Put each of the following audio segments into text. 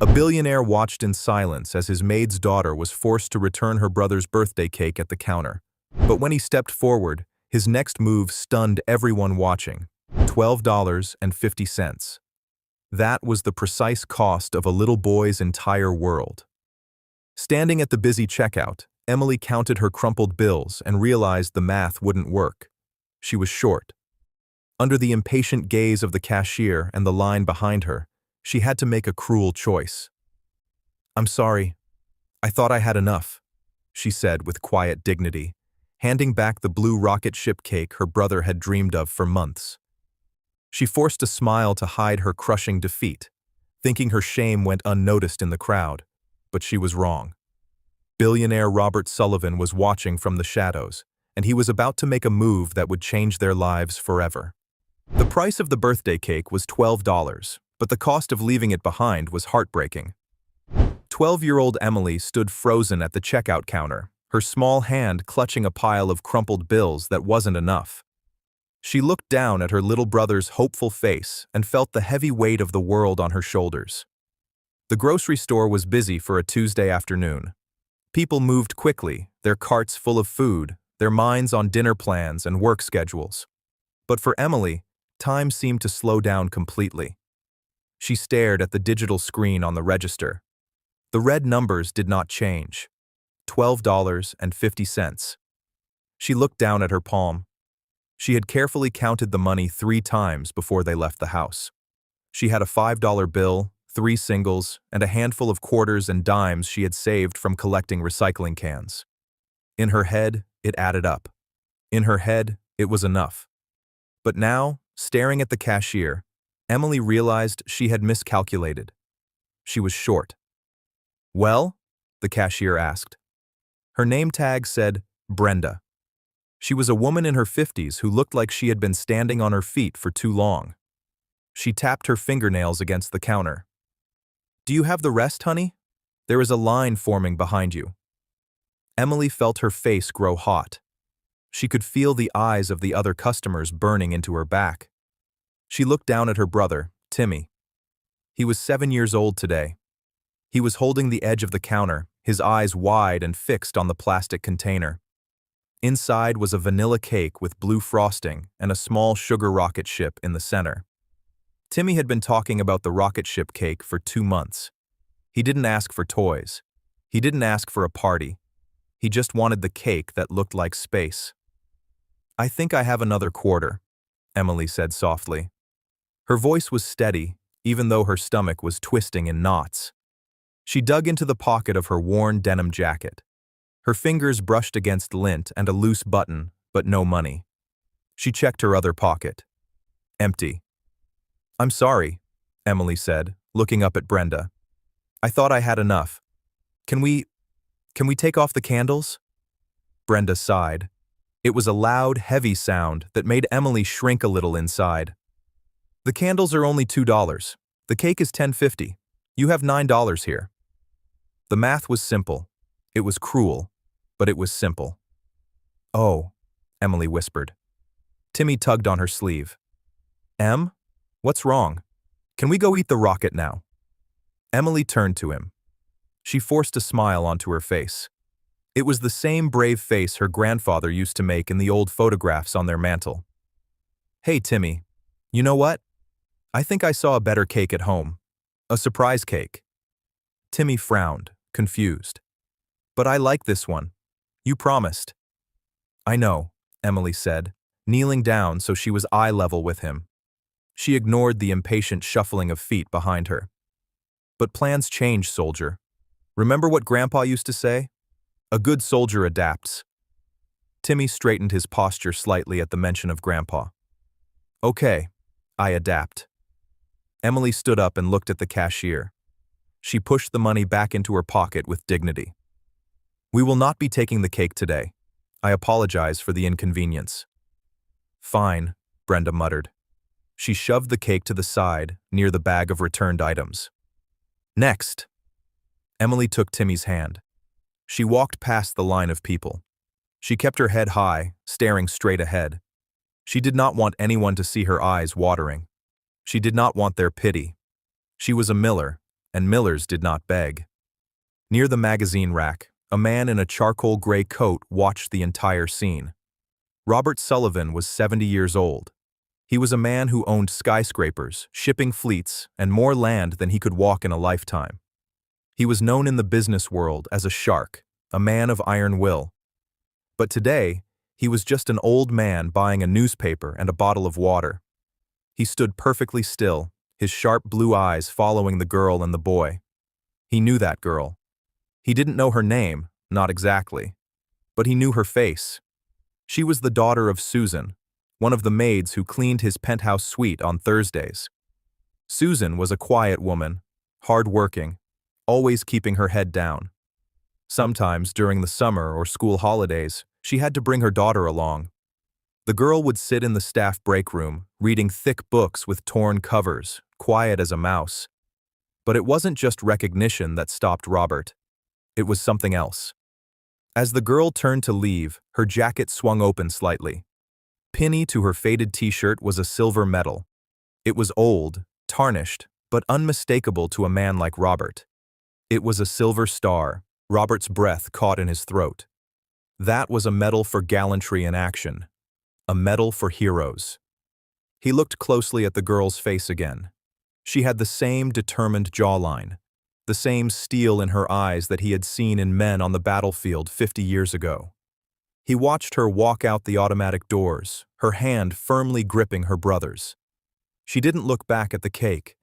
A billionaire watched in silence as his maid's daughter was forced to return her brother's birthday cake at the counter. But when he stepped forward, his next move stunned everyone watching. $12.50. That was the precise cost of a little boy's entire world. Standing at the busy checkout, Emily counted her crumpled bills and realized the math wouldn't work. She was short. Under the impatient gaze of the cashier and the line behind her, she had to make a cruel choice. "I'm sorry. I thought I had enough," she said with quiet dignity, handing back the blue rocket ship cake her brother had dreamed of for months. She forced a smile to hide her crushing defeat, thinking her shame went unnoticed in the crowd, but she was wrong. Billionaire Robert Sullivan was watching from the shadows, and he was about to make a move that would change their lives forever. The price of the birthday cake was $12, but the cost of leaving it behind was heartbreaking. 12-year-old Emily stood frozen at the checkout counter, her small hand clutching a pile of crumpled bills that wasn't enough. She looked down at her little brother's hopeful face and felt the heavy weight of the world on her shoulders. The grocery store was busy for a Tuesday afternoon. People moved quickly, their carts full of food, their minds on dinner plans and work schedules. But for Emily, time seemed to slow down completely. She stared at the digital screen on the register. The red numbers did not change. $12.50. She looked down at her palm. She had carefully counted the money 3 times before they left the house. She had a $5 bill, 3 singles, and a handful of quarters and dimes she had saved from collecting recycling cans. In her head, it added up. In her head, it was enough. But now, staring at the cashier, Emily realized she had miscalculated. She was short. "Well?" the cashier asked. Her name tag said Brenda. She was a woman in her 50s who looked like she had been standing on her feet for too long. She tapped her fingernails against the counter. "Do you have the rest, honey? There is a line forming behind you." Emily felt her face grow hot. She could feel the eyes of the other customers burning into her back. She looked down at her brother, Timmy. He was 7 years old today. He was holding the edge of the counter, his eyes wide and fixed on the plastic container. Inside was a vanilla cake with blue frosting and a small sugar rocket ship in the center. Timmy had been talking about the rocket ship cake for 2 months. He didn't ask for toys. He didn't ask for a party. He just wanted the cake that looked like space. "I think I have another quarter," Emily said softly. Her voice was steady, even though her stomach was twisting in knots. She dug into the pocket of her worn denim jacket. Her fingers brushed against lint and a loose button, but no money. She checked her other pocket. Empty. "I'm sorry," Emily said, looking up at Brenda. "I thought I had enough. Can we take off the candles?" Brenda sighed. It was a loud, heavy sound that made Emily shrink a little inside. "The candles are only $2. The cake is $10.50. You have $9 here." The math was simple. It was cruel, but it was simple. "Oh," Emily whispered. Timmy tugged on her sleeve. "Em? What's wrong? Can we go eat the rocket now?" Emily turned to him. She forced a smile onto her face. It was the same brave face her grandfather used to make in the old photographs on their mantel. "Hey, Timmy, you know what? I think I saw a better cake at home. A surprise cake." Timmy frowned, confused. "But I like this one. You promised." "I know," Emily said, kneeling down so she was eye level with him. She ignored the impatient shuffling of feet behind her. "But plans change, soldier. Remember what Grandpa used to say? A good soldier adapts." Timmy straightened his posture slightly at the mention of Grandpa. "Okay, I adapt." Emily stood up and looked at the cashier. She pushed the money back into her pocket with dignity. "We will not be taking the cake today. I apologize for the inconvenience." "Fine," Brenda muttered. She shoved the cake to the side, near the bag of returned items. "Next." Emily took Timmy's hand. She walked past the line of people. She kept her head high, staring straight ahead. She did not want anyone to see her eyes watering. She did not want their pity. She was a miller, and Millers did not beg. Near the magazine rack, a man in a charcoal gray coat watched the entire scene. Robert Sullivan was 70 years old. He was a man who owned skyscrapers, shipping fleets, and more land than he could walk in a lifetime. He was known in the business world as a shark, a man of iron will. But today, he was just an old man buying a newspaper and a bottle of water. He stood perfectly still, his sharp blue eyes following the girl and the boy. He knew that girl. He didn't know her name, not exactly. But he knew her face. She was the daughter of Susan, one of the maids who cleaned his penthouse suite on Thursdays. Susan was a quiet woman, hard-working, always keeping her head down. Sometimes, during the summer or school holidays, she had to bring her daughter along. The girl would sit in the staff break room, reading thick books with torn covers, quiet as a mouse. But it wasn't just recognition that stopped Robert. It was something else. As the girl turned to leave, her jacket swung open slightly. Pinned to her faded t-shirt was a silver medal. It was old, tarnished, but unmistakable to a man like Robert. It was a silver star. Robert's breath caught in his throat. That was a medal for gallantry in action. A medal for heroes. He looked closely at the girl's face again. She had the same determined jawline, the same steel in her eyes that he had seen in men on the battlefield 50 years ago. He watched her walk out the automatic doors, her hand firmly gripping her brother's. She didn't look back at the cake.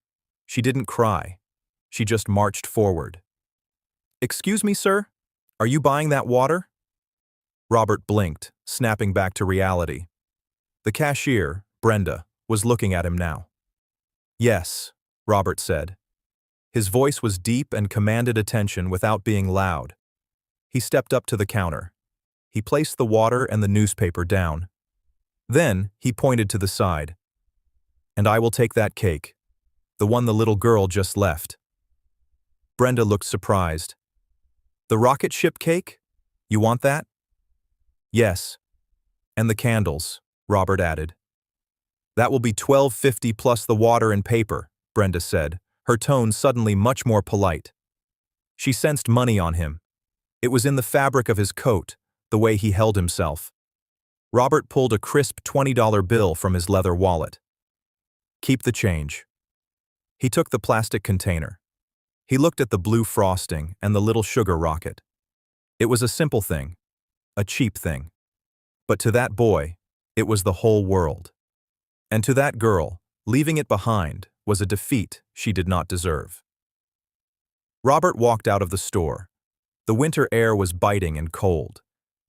She didn't cry. She just marched forward. "Excuse me, sir? Are you buying that water?" Robert blinked, snapping back to reality. The cashier, Brenda, was looking at him now. "Yes," Robert said. His voice was deep and commanded attention without being loud. He stepped up to the counter. He placed the water and the newspaper down. Then he pointed to the side. "And I will take that cake, the one the little girl just left." Brenda looked surprised. "The rocket ship cake? You want that?" "Yes. And the candles," Robert added. "That will be $12.50 plus the water and paper," Brenda said, her tone suddenly much more polite. She sensed money on him. It was in the fabric of his coat, the way he held himself. Robert pulled a crisp $20 bill from his leather wallet. "Keep the change." He took the plastic container. He looked at the blue frosting and the little sugar rocket. It was a simple thing, a cheap thing. But to that boy, it was the whole world. And to that girl, leaving it behind was a defeat she did not deserve. Robert walked out of the store. The winter air was biting and cold.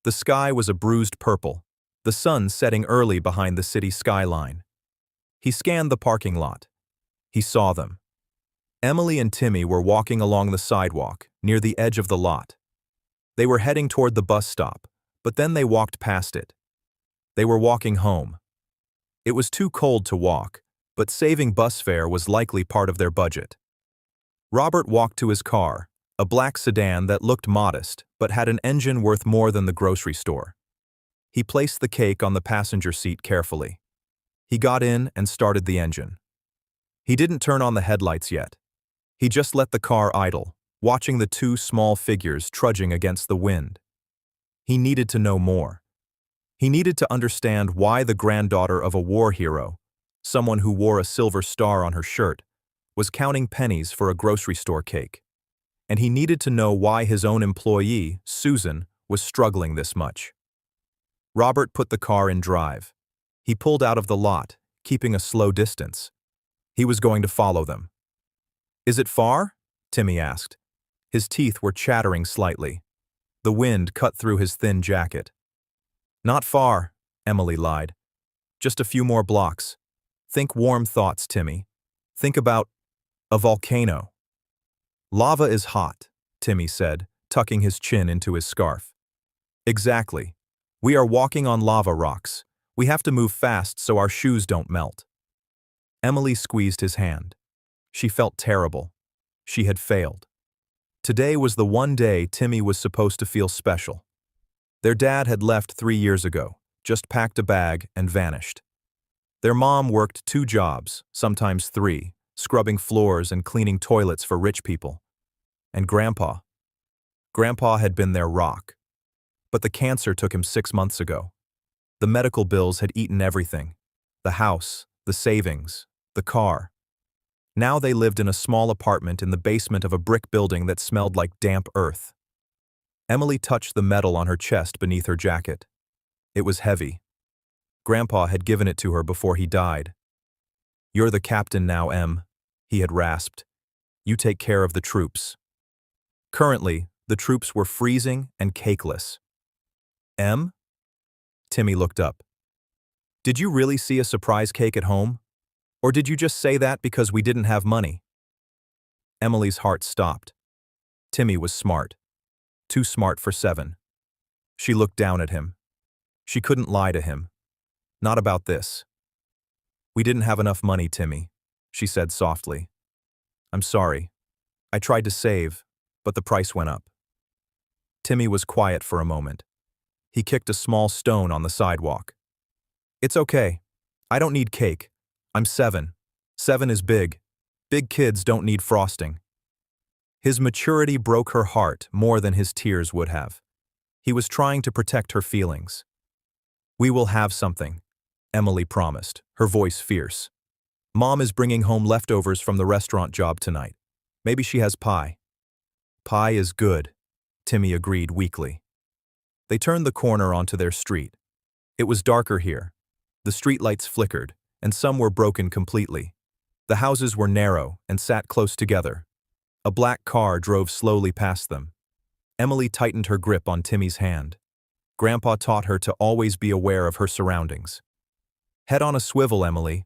The sky was a bruised purple, the sun setting early behind the city skyline. He scanned the parking lot. He saw them. Emily and Timmy were walking along the sidewalk, near the edge of the lot. They were heading toward the bus stop, but then they walked past it. They were walking home. It was too cold to walk, but saving bus fare was likely part of their budget. Robert walked to his car, a black sedan that looked modest, but had an engine worth more than the grocery store. He placed the cake on the passenger seat carefully. He got in and started the engine. He didn't turn on the headlights yet. He just let the car idle, watching the two small figures trudging against the wind. He needed to know more. He needed to understand why the granddaughter of a war hero, someone who wore a silver star on her shirt, was counting pennies for a grocery store cake. And he needed to know why his own employee, Susan, was struggling this much. Robert put the car in drive. He pulled out of the lot, keeping a slow distance. He was going to follow them. "Is it far?" Timmy asked. His teeth were chattering slightly. The wind cut through his thin jacket. "Not far," Emily lied. "Just a few more blocks. Think warm thoughts, Timmy. Think about a volcano." "Lava is hot," Timmy said, tucking his chin into his scarf. "Exactly. We are walking on lava rocks. We have to move fast so our shoes don't melt." Emily squeezed his hand. She felt terrible. She had failed. Today was the one day Timmy was supposed to feel special. Their dad had left 3 years ago, just packed a bag and vanished. Their mom worked 2 jobs, sometimes 3, scrubbing floors and cleaning toilets for rich people. And Grandpa. Grandpa had been their rock. But the cancer took him 6 months ago. The medical bills had eaten everything. The house, the savings, the car. Now they lived in a small apartment in the basement of a brick building that smelled like damp earth. Emily touched the metal on her chest beneath her jacket. It was heavy. Grandpa had given it to her before he died. "You're the captain now, Em," he had rasped. "You take care of the troops." Currently, the troops were freezing and cakeless. "Em?" Timmy looked up. "Did you really see a surprise cake at home? Or did you just say that because we didn't have money?" Emily's heart stopped. Timmy was smart. Too smart for 7. She looked down at him. She couldn't lie to him. Not about this. "We didn't have enough money, Timmy," she said softly. "I'm sorry. I tried to save, but the price went up." Timmy was quiet for a moment. He kicked a small stone on the sidewalk. "It's okay. I don't need cake. I'm 7. 7 is big. Big kids don't need frosting." His maturity broke her heart more than his tears would have. He was trying to protect her feelings. "We will have something," Emily promised, her voice fierce. "Mom is bringing home leftovers from the restaurant job tonight. Maybe she has pie." "Pie is good," Timmy agreed weakly. They turned the corner onto their street. It was darker here. The streetlights flickered, and some were broken completely. The houses were narrow and sat close together. A black car drove slowly past them. Emily tightened her grip on Timmy's hand. Grandpa taught her to always be aware of her surroundings. "Head on a swivel, Emily."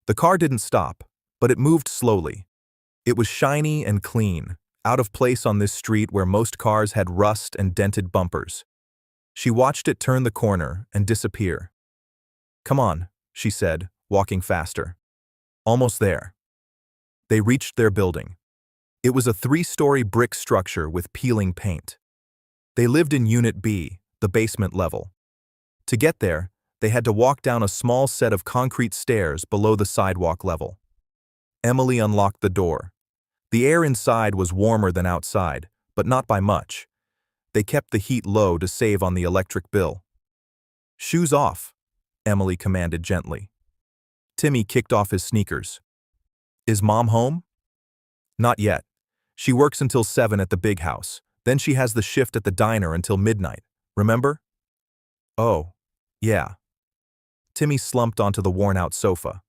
The car didn't stop, but it moved slowly. It was shiny and clean, out of place on this street where most cars had rust and dented bumpers. She watched it turn the corner and disappear. "Come on," she said, walking faster. "Almost there." They reached their building. It was a 3-story brick structure with peeling paint. They lived in Unit B, the basement level. To get there, they had to walk down a small set of concrete stairs below the sidewalk level. Emily unlocked the door. The air inside was warmer than outside, but not by much. They kept the heat low to save on the electric bill. "Shoes off," Emily commanded gently. Timmy kicked off his sneakers. "Is Mom home?" "Not yet. She works until 7 at the big house. Then she has the shift at the diner until midnight. Remember?" "Oh, yeah." Timmy slumped onto the worn-out sofa.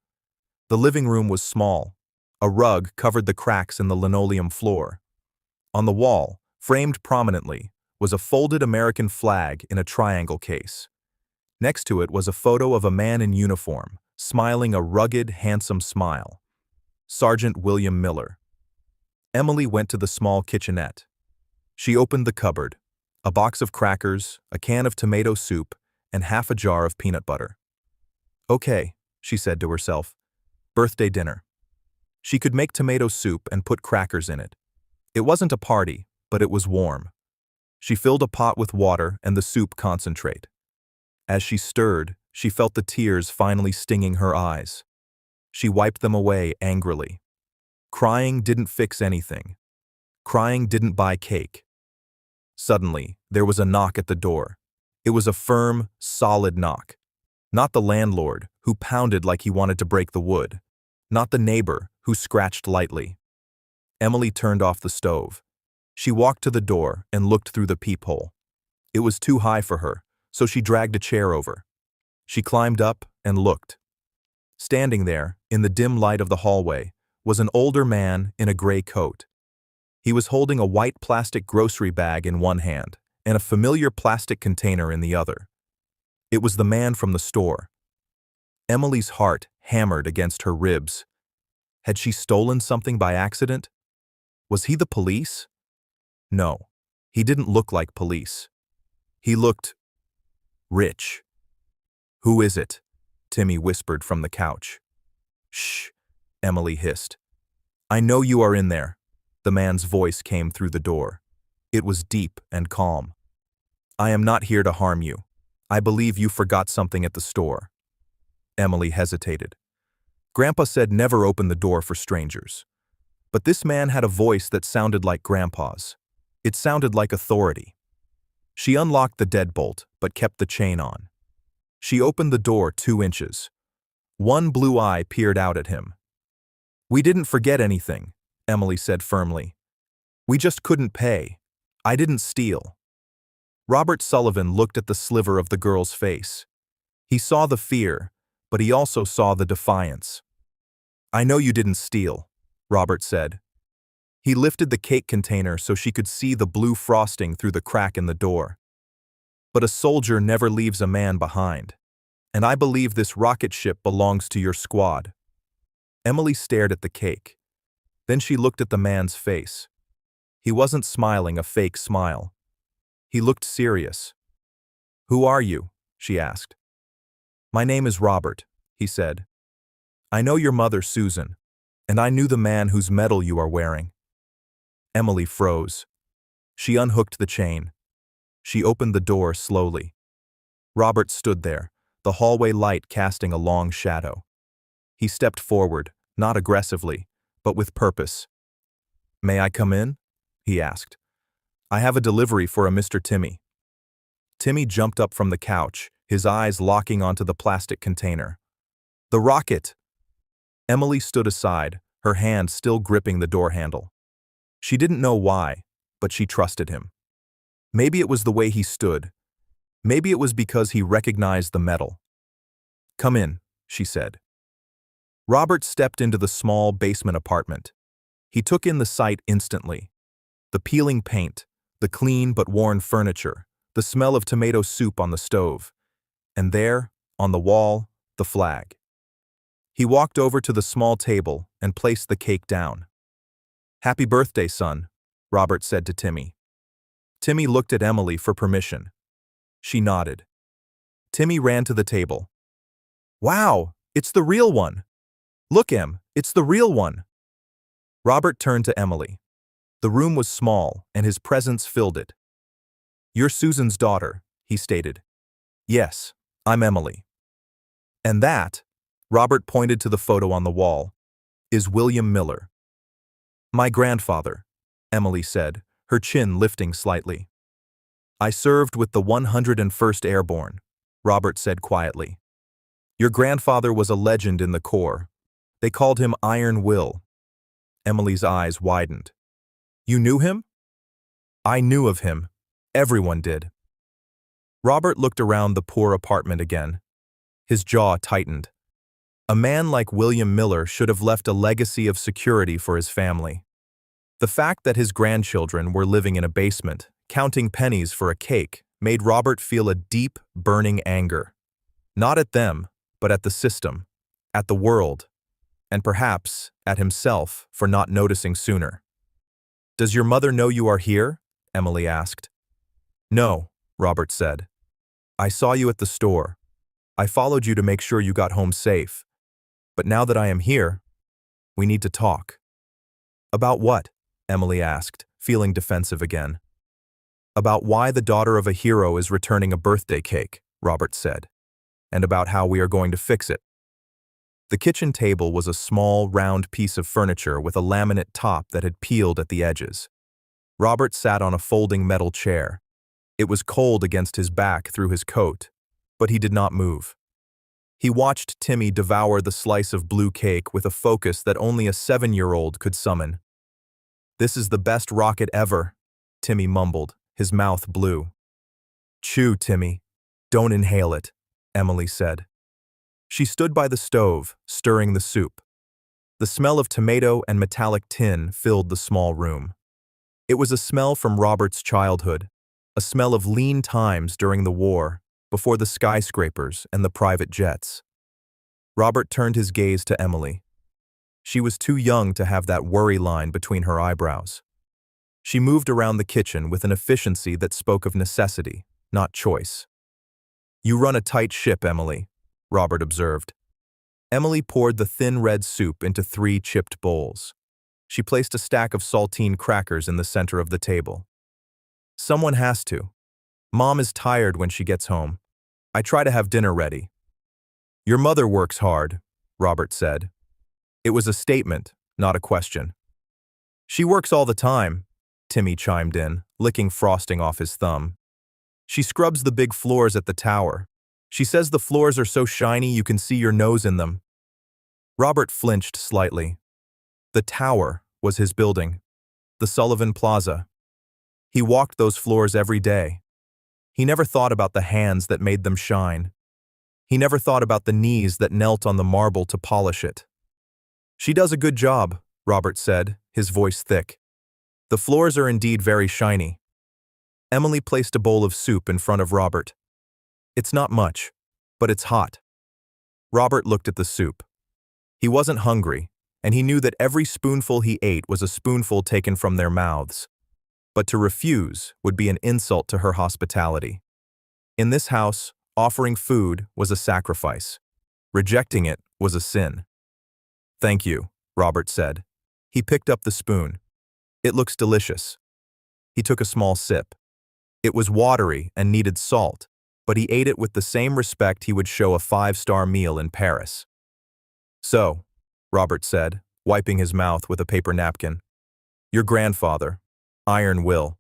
The living room was small. A rug covered the cracks in the linoleum floor. On the wall, framed prominently, was a folded American flag in a triangle case. Next to it was a photo of a man in uniform, smiling a rugged, handsome smile. Sergeant William Miller. Emily went to the small kitchenette. She opened the cupboard. A box of crackers, a can of tomato soup, and half a jar of peanut butter. "Okay," she said to herself. "Birthday dinner." She could make tomato soup and put crackers in it. It wasn't a party, but it was warm. She filled a pot with water and the soup concentrate. As she stirred, she felt the tears finally stinging her eyes. She wiped them away angrily. Crying didn't fix anything. Crying didn't buy cake. Suddenly, there was a knock at the door. It was a firm, solid knock. Not the landlord, who pounded like he wanted to break the wood. Not the neighbor, who scratched lightly. Emily turned off the stove. She walked to the door and looked through the peephole. It was too high for her, so she dragged a chair over. She climbed up and looked. Standing there, in the dim light of the hallway, was an older man in a gray coat. He was holding a white plastic grocery bag in one hand and a familiar plastic container in the other. It was the man from the store. Emily's heart hammered against her ribs. Had she stolen something by accident? Was he the police? No, he didn't look like police. He looked rich. "Who is it?" Timmy whispered from the couch. "Shh," Emily hissed. "I know you are in there." The man's voice came through the door. It was deep and calm. "I am not here to harm you. I believe you forgot something at the store." Emily hesitated. Grandpa said never open the door for strangers. But this man had a voice that sounded like Grandpa's. It sounded like authority. She unlocked the deadbolt, but kept the chain on. She opened the door 2 inches. One blue eye peered out at him. "We didn't forget anything," Emily said firmly. "We just couldn't pay. I didn't steal." Robert Sullivan looked at the sliver of the girl's face. He saw the fear, but he also saw the defiance. "I know you didn't steal," Robert said. He lifted the cake container so she could see the blue frosting through the crack in the door. "But a soldier never leaves a man behind. And I believe this rocket ship belongs to your squad." Emily stared at the cake. Then she looked at the man's face. He wasn't smiling a fake smile. He looked serious. "Who are you?" she asked. "My name is Robert," he said. "I know your mother, Susan, and I knew the man whose medal you are wearing." Emily froze. She unhooked the chain. She opened the door slowly. Robert stood there, the hallway light casting a long shadow. He stepped forward, not aggressively, but with purpose. "May I come in?" he asked. "I have a delivery for a Mr. Timmy." Timmy jumped up from the couch, his eyes locking onto the plastic container. "The rocket!" Emily stood aside, her hand still gripping the door handle. She didn't know why, but she trusted him. Maybe it was the way he stood. Maybe it was because he recognized the medal. "Come in," she said. Robert stepped into the small basement apartment. He took in the sight instantly. The peeling paint, the clean but worn furniture, the smell of tomato soup on the stove. And there, on the wall, the flag. He walked over to the small table and placed the cake down. "Happy birthday, son," Robert said to Timmy. Timmy looked at Emily for permission. She nodded. Timmy ran to the table. "Wow, it's the real one! Look, Em, it's the real one!" Robert turned to Emily. The room was small, and his presence filled it. "You're Susan's daughter," he stated. "Yes, I'm Emily." "And that," Robert pointed to the photo on the wall, "is William Miller." "My grandfather," Emily said, her chin lifting slightly. "I served with the 101st Airborne," Robert said quietly. "Your grandfather was a legend in the Corps. They called him Iron Will." Emily's eyes widened. "You knew him?" "I knew of him. Everyone did." Robert looked around the poor apartment again. His jaw tightened. A man like William Miller should have left a legacy of security for his family. The fact that his grandchildren were living in a basement, counting pennies for a cake, made Robert feel a deep, burning anger. Not at them, but at the system, at the world, and perhaps at himself for not noticing sooner. "Does your mother know you are here?" Emily asked. "No," Robert said. "I saw you at the store. I followed you to make sure you got home safe. But now that I am here, we need to talk." "About what?" Emily asked, feeling defensive again. "About why the daughter of a hero is returning a birthday cake," Robert said, "and about how we are going to fix it." The kitchen table was a small, round piece of furniture with a laminate top that had peeled at the edges. Robert sat on a folding metal chair. It was cold against his back through his coat, but he did not move. He watched Timmy devour the slice of blue cake with a focus that only a 7-year-old could summon. "This is the best rocket ever," Timmy mumbled, his mouth blue. "Chew, Timmy. Don't inhale it," Emily said. She stood by the stove, stirring the soup. The smell of tomato and metallic tin filled the small room. It was a smell from Robert's childhood, a smell of lean times during the war, before the skyscrapers and the private jets. Robert turned his gaze to Emily. She was too young to have that worry line between her eyebrows. She moved around the kitchen with an efficiency that spoke of necessity, not choice. "You run a tight ship, Emily," Robert observed. Emily poured the thin red soup into 3 chipped bowls. She placed a stack of saltine crackers in the center of the table. "Someone has to. Mom is tired when she gets home. I try to have dinner ready." "Your mother works hard," Robert said. It was a statement, not a question. She works all the time, Timmy chimed in, licking frosting off his thumb. She scrubs the big floors at the tower. She says the floors are so shiny you can see your nose in them. Robert flinched slightly. The tower was his building, the Sullivan Plaza. He walked those floors every day. He never thought about the hands that made them shine. He never thought about the knees that knelt on the marble to polish it. She does a good job, Robert said, his voice thick. The floors are indeed very shiny. Emily placed a bowl of soup in front of Robert. It's not much, but it's hot. Robert looked at the soup. He wasn't hungry, and he knew that every spoonful he ate was a spoonful taken from their mouths. But to refuse would be an insult to her hospitality. In this house, offering food was a sacrifice. Rejecting it was a sin. Thank you, Robert said. He picked up the spoon. It looks delicious. He took a small sip. It was watery and needed salt, but he ate it with the same respect he would show a five-star meal in Paris. So, Robert said, wiping his mouth with a paper napkin. Your grandfather, Iron Will.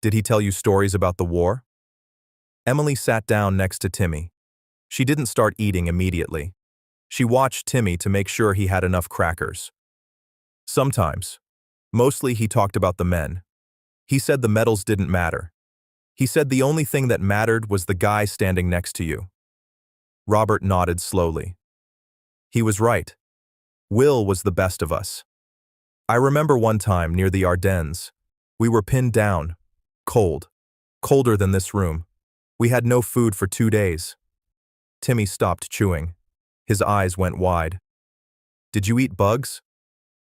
Did he tell you stories about the war? Emily sat down next to Timmy. She didn't start eating immediately. She watched Timmy to make sure he had enough crackers. Sometimes. Mostly he talked about the men. He said the medals didn't matter. He said the only thing that mattered was the guy standing next to you. Robert nodded slowly. He was right. Will was the best of us. I remember one time near the Ardennes. We were pinned down, cold, colder than this room. We had no food for 2 days. Timmy stopped chewing. His eyes went wide. Did you eat bugs?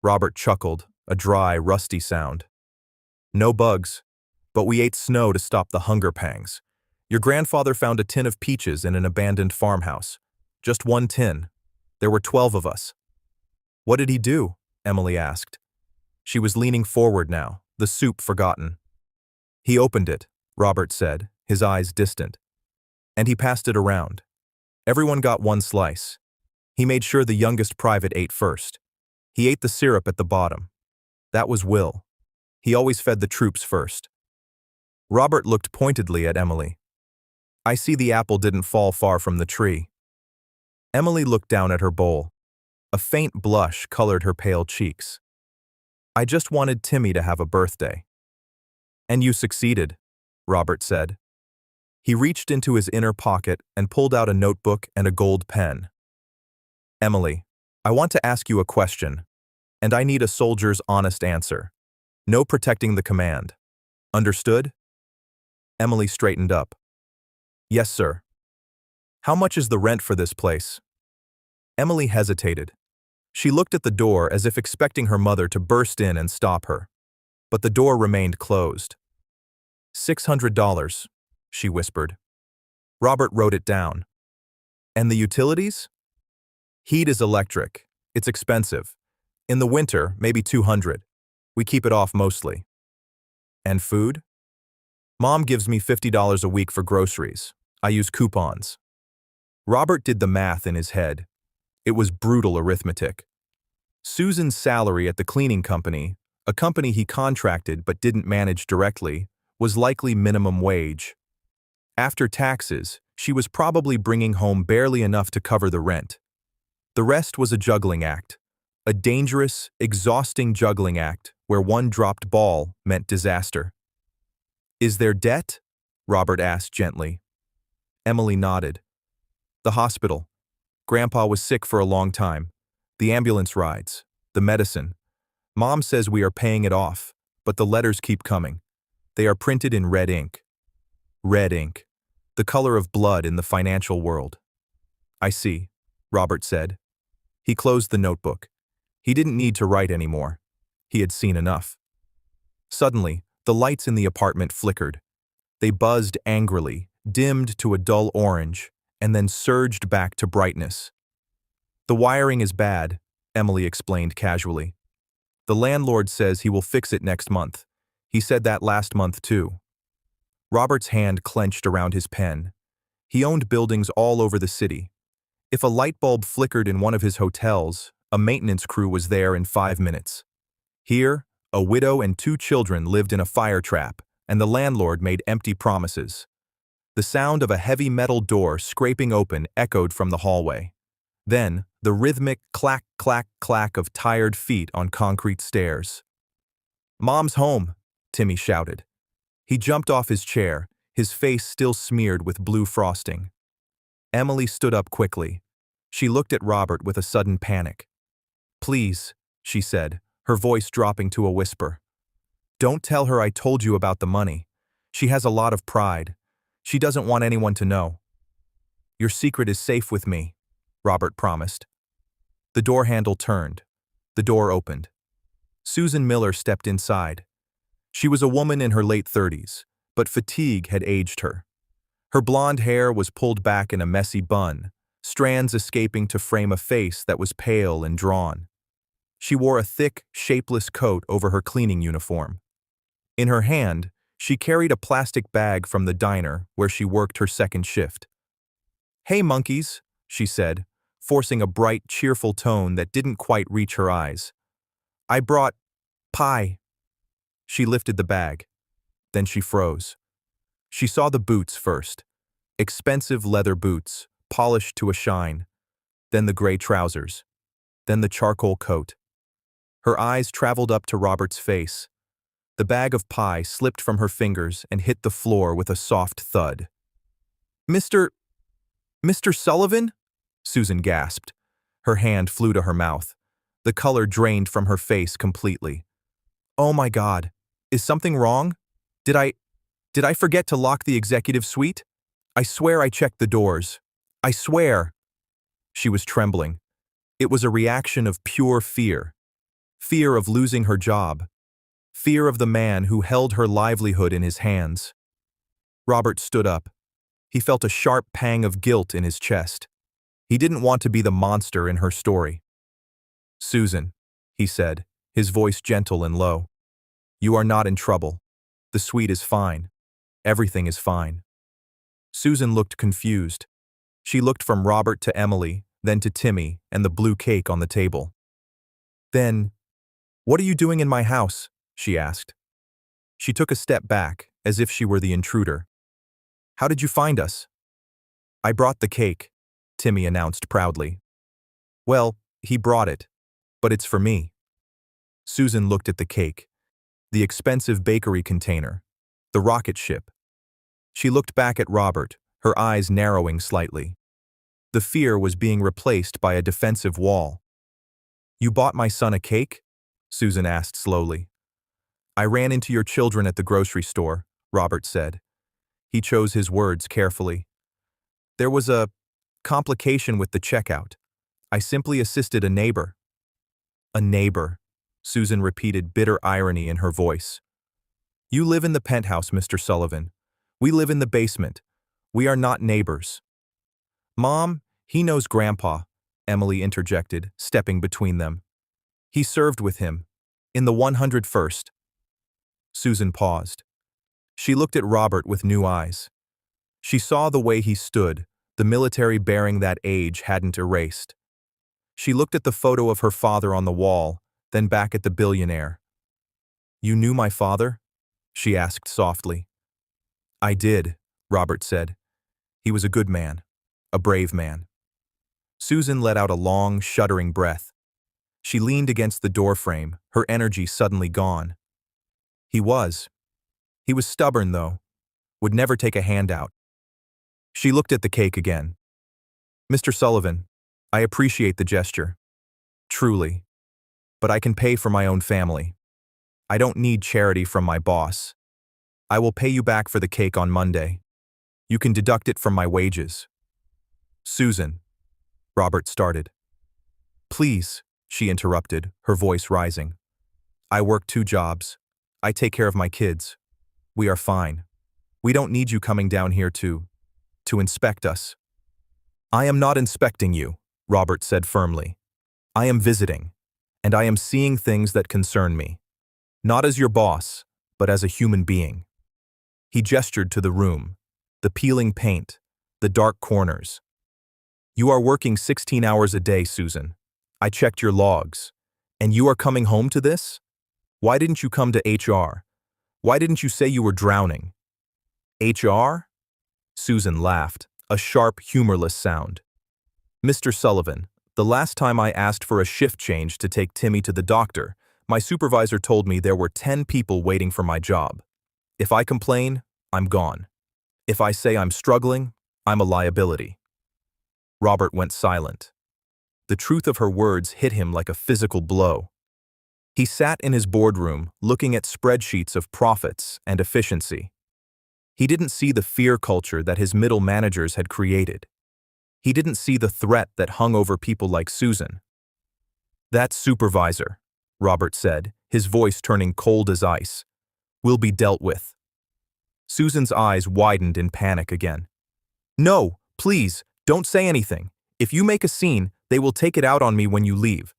Robert chuckled, a dry, rusty sound. No bugs, but we ate snow to stop the hunger pangs. Your grandfather found a tin of peaches in an abandoned farmhouse. Just one tin. There were 12 of us. What did he do? Emily asked. She was leaning forward now, the soup forgotten. He opened it, Robert said, his eyes distant. And he passed it around. Everyone got one slice. He made sure the youngest private ate first. He ate the syrup at the bottom. That was Will. He always fed the troops first. Robert looked pointedly at Emily. I see the apple didn't fall far from the tree. Emily looked down at her bowl. A faint blush colored her pale cheeks. I just wanted Timmy to have a birthday. And you succeeded, Robert said. He reached into his inner pocket and pulled out a notebook and a gold pen. Emily, I want to ask you a question, and I need a soldier's honest answer. No protecting the command. Understood? Emily straightened up. Yes, sir. How much is the rent for this place? Emily hesitated. She looked at the door as if expecting her mother to burst in and stop her. But the door remained closed. $600, she whispered. Robert wrote it down. And the utilities? Heat is electric. It's expensive. In the winter, maybe 200. We keep it off mostly. And food? Mom gives me $50 a week for groceries. I use coupons. Robert did the math in his head. It was brutal arithmetic. Susan's salary at the cleaning company, a company he contracted but didn't manage directly, was likely minimum wage. After taxes, she was probably bringing home barely enough to cover the rent. The rest was a juggling act. A dangerous, exhausting juggling act where one dropped ball meant disaster. Is there debt? Robert asked gently. Emily nodded. The hospital. Grandpa was sick for a long time. The ambulance rides. The medicine. Mom says we are paying it off, but the letters keep coming. They are printed in red ink. Red ink. The color of blood in the financial world. I see, Robert said. He closed the notebook. He didn't need to write anymore. He had seen enough. Suddenly, the lights in the apartment flickered. They buzzed angrily, dimmed to a dull orange, and then surged back to brightness. The wiring is bad, Emily explained casually. The landlord says he will fix it next month. He said that last month too. Robert's hand clenched around his pen. He owned buildings all over the city. If a light bulb flickered in one of his hotels, A maintenance crew was there in 5 minutes. Here, a widow and 2 children lived in a fire trap, and the landlord made empty promises. The sound of a heavy metal door scraping open echoed from the hallway. Then, the rhythmic clack, clack, clack of tired feet on concrete stairs. "Mom's home," Timmy shouted. He jumped off his chair, his face still smeared with blue frosting. Emily stood up quickly. She looked at Robert with a sudden panic. "Please," she said, her voice dropping to a whisper. "Don't tell her I told you about the money. She has a lot of pride. She doesn't want anyone to know." "Your secret is safe with me," Robert promised. The door handle turned. The door opened. Susan Miller stepped inside. She was a woman in her late 30s, but fatigue had aged her. Her blonde hair was pulled back in a messy bun, strands escaping to frame a face that was pale and drawn. She wore a thick, shapeless coat over her cleaning uniform. In her hand, she carried a plastic bag from the diner where she worked her second shift. "Hey, monkeys," she said, forcing a bright, cheerful tone that didn't quite reach her eyes. "I brought pie." She lifted the bag. Then she froze. She saw the boots first. Expensive leather boots, polished to a shine. Then the gray trousers. Then the charcoal coat. Her eyes traveled up to Robert's face. The bag of pie slipped from her fingers and hit the floor with a soft thud. Mr. Sullivan?" Susan gasped. Her hand flew to her mouth. The color drained from her face completely. "Oh my God. Is something wrong? Did I forget to lock the executive suite? I swear I checked the doors. I swear." She was trembling. It was a reaction of pure fear. Fear of losing her job. Fear of the man who held her livelihood in his hands. Robert stood up. He felt a sharp pang of guilt in his chest. He didn't want to be the monster in her story. "Susan," he said, his voice gentle and low. "You are not in trouble. The suite is fine. Everything is fine." Susan looked confused. She looked from Robert to Emily, then to Timmy and the blue cake on the table. "Then, what are you doing in my house?" she asked. She took a step back, as if she were the intruder. "How did you find us?" "I brought the cake," Timmy announced proudly. "Well, he brought it, but it's for me." Susan looked at the cake, the expensive bakery container, the rocket ship. She looked back at Robert, her eyes narrowing slightly. The fear was being replaced by a defensive wall. "You bought my son a cake?" Susan asked slowly. "I ran into your children at the grocery store," Robert said. He chose his words carefully. "There was a complication with the checkout. I simply assisted a neighbor." "A neighbor," Susan repeated, bitter irony in her voice. "You live in the penthouse, Mr. Sullivan. We live in the basement. We are not neighbors." "Mom, he knows Grandpa," Emily interjected, stepping between them. "He served with him. In the 101st. Susan paused. She looked at Robert with new eyes. She saw the way he stood, the military bearing that age hadn't erased. She looked at the photo of her father on the wall, then back at the billionaire. "You knew my father?" she asked softly. "I did," Robert said. "He was a good man, a brave man." Susan let out a long, shuddering breath. She leaned against the doorframe, her energy suddenly gone. He was stubborn, though, would never take a handout. She looked at the cake again. "Mr. Sullivan, I appreciate the gesture. Truly. But I can pay for my own family. I don't need charity from my boss. I will pay you back for the cake on Monday. You can deduct it from my wages." "Susan," Robert started. "Please," she interrupted, her voice rising. "I work 2 jobs. I take care of my kids. We are fine. We don't need you coming down here to inspect us." "I am not inspecting you," Robert said firmly. "I am visiting, and I am seeing things that concern me. Not as your boss, but as a human being." He gestured to the room, the peeling paint, the dark corners. "You are working 16 hours a day, Susan. I checked your logs. And you are coming home to this? Why didn't you come to HR? Why didn't you say you were drowning? HR? Susan laughed, a sharp, humorless sound. Mr. Sullivan, the last time I asked for a shift change to take Timmy to the doctor, my supervisor told me there were 10 people waiting for my job. If I complain, I'm gone. If I say I'm struggling, I'm a liability. Robert went silent. The truth of her words hit him like a physical blow. He sat in his boardroom, looking at spreadsheets of profits and efficiency. He didn't see the fear culture that his middle managers had created. He didn't see the threat that hung over people like Susan. "That supervisor," Robert said, his voice turning cold as ice, "will be dealt with." Susan's eyes widened in panic again. "No, please, don't say anything. If you make a scene, they will take it out on me when you leave.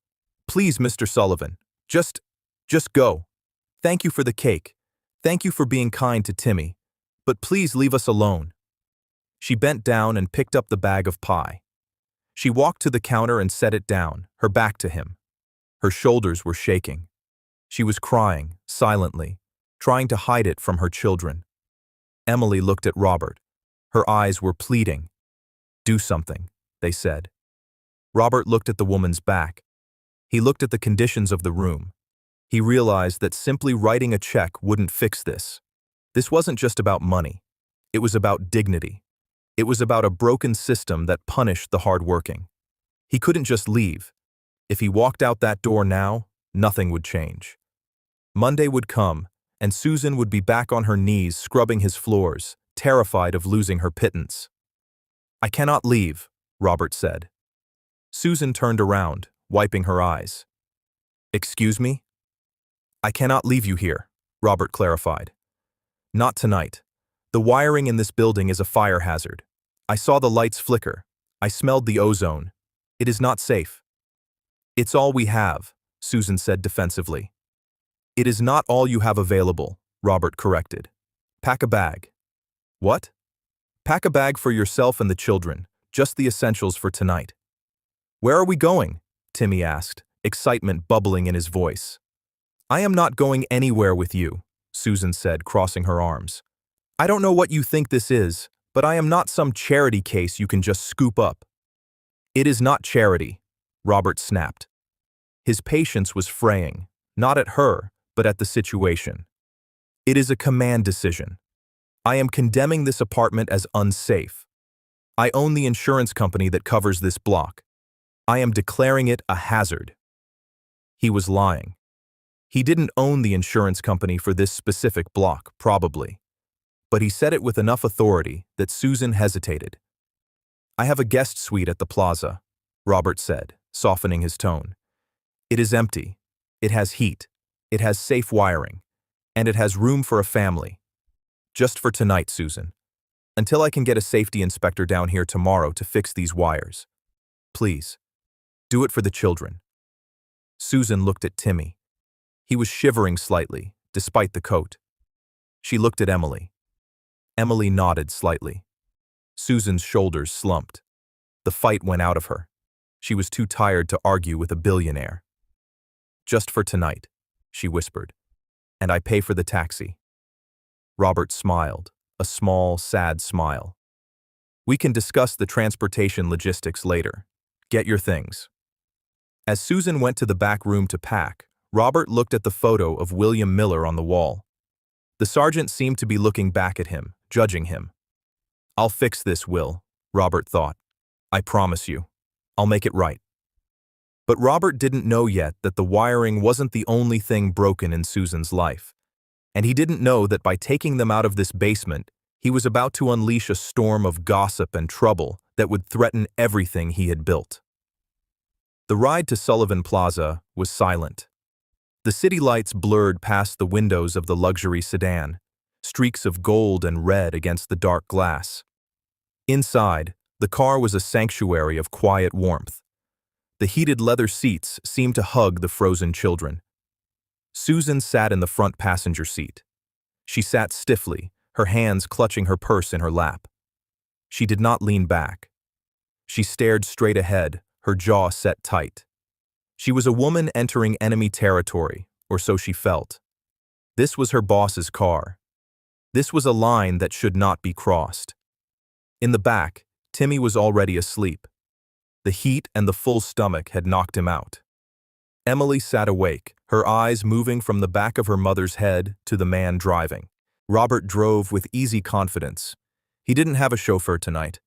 Please, Mr. Sullivan, just go. Thank you for the cake. Thank you for being kind to Timmy. But please leave us alone." She bent down and picked up the bag of pie. She walked to the counter and set it down, her back to him. Her shoulders were shaking. She was crying, silently, trying to hide it from her children. Emily looked at Robert. Her eyes were pleading. "Do something," they said. Robert looked at the woman's back. He looked at the conditions of the room. He realized that simply writing a check wouldn't fix this. This wasn't just about money. It was about dignity. It was about a broken system that punished the hardworking. He couldn't just leave. If he walked out that door now, nothing would change. Monday would come, and Susan would be back on her knees scrubbing his floors, terrified of losing her pittance. "I cannot leave," Robert said. Susan turned around, wiping her eyes. "Excuse me?" "I cannot leave you here," Robert clarified. "Not tonight. The wiring in this building is a fire hazard. I saw the lights flicker. I smelled the ozone. It is not safe." "It's all we have," Susan said defensively. "It is not all you have available," Robert corrected. "Pack a bag." "What?" "Pack a bag for yourself and the children, just the essentials for tonight." "Where are we going?" Timmy asked, excitement bubbling in his voice. "I am not going anywhere with you," Susan said, crossing her arms. "I don't know what you think this is, but I am not some charity case you can just scoop up." "It is not charity," Robert snapped. His patience was fraying, not at her, but at the situation. "It is a command decision. I am condemning this apartment as unsafe. I own the insurance company that covers this block. I am declaring it a hazard." He was lying. He didn't own the insurance company for this specific block, probably. But he said it with enough authority that Susan hesitated. "I have a guest suite at the plaza," Robert said, softening his tone. "It is empty. It has heat. It has safe wiring. And it has room for a family. Just for tonight, Susan. Until I can get a safety inspector down here tomorrow to fix these wires. Please. Do it for the children." Susan looked at Timmy. He was shivering slightly, despite the coat. She looked at Emily. Emily nodded slightly. Susan's shoulders slumped. The fight went out of her. She was too tired to argue with a billionaire. "Just for tonight," she whispered. "And I pay for the taxi." Robert smiled, a small, sad smile. "We can discuss the transportation logistics later. Get your things." As Susan went to the back room to pack, Robert looked at the photo of William Miller on the wall. The sergeant seemed to be looking back at him, judging him. "I'll fix this, Will," Robert thought. "I promise you. I'll make it right." But Robert didn't know yet that the wiring wasn't the only thing broken in Susan's life. And he didn't know that by taking them out of this basement, he was about to unleash a storm of gossip and trouble that would threaten everything he had built. The ride to Sullivan Plaza was silent. The city lights blurred past the windows of the luxury sedan, streaks of gold and red against the dark glass. Inside, the car was a sanctuary of quiet warmth. The heated leather seats seemed to hug the frozen children. Susan sat in the front passenger seat. She sat stiffly, her hands clutching her purse in her lap. She did not lean back. She stared straight ahead, her jaw set tight. She was a woman entering enemy territory, or so she felt. This was her boss's car. This was a line that should not be crossed. In the back, Timmy was already asleep. The heat and the full stomach had knocked him out. Emily sat awake, her eyes moving from the back of her mother's head to the man driving. Robert drove with easy confidence. He didn't have a chauffeur tonight.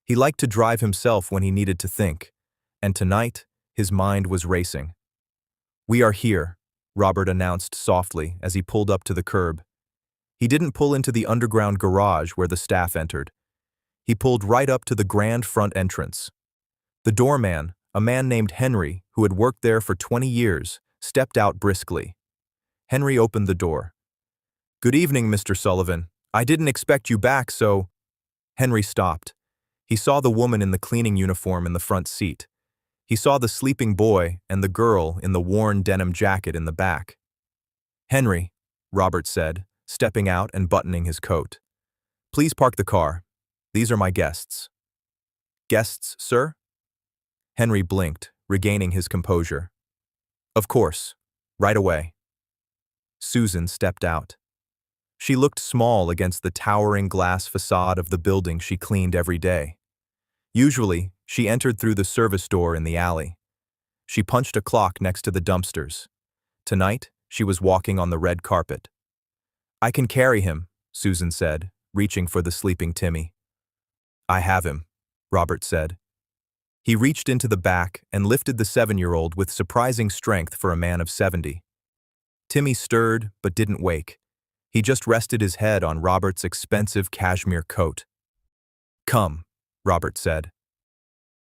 He liked to drive himself when he needed to think. And tonight, his mind was racing. "We are here," Robert announced softly as he pulled up to the curb. He didn't pull into the underground garage where the staff entered. He pulled right up to the grand front entrance. The doorman, a man named Henry, who had worked there for 20 years, stepped out briskly. Henry opened the door. "Good evening, Mr. Sullivan. I didn't expect you back, so—" Henry stopped. He saw the woman in the cleaning uniform in the front seat. He saw the sleeping boy and the girl in the worn denim jacket in the back. "Henry," Robert said, stepping out and buttoning his coat. "Please park the car. These are my guests." "Guests, sir?" Henry blinked, regaining his composure. "Of course. Right away." Susan stepped out. She looked small against the towering glass facade of the building she cleaned every day. Usually, she entered through the service door in the alley. She punched a clock next to the dumpsters. Tonight, she was walking on the red carpet. "I can carry him," Susan said, reaching for the sleeping Timmy. "I have him," Robert said. He reached into the back and lifted the 7-year-old with surprising strength for a man of 70. Timmy stirred but didn't wake. He just rested his head on Robert's expensive cashmere coat. "Come," Robert said.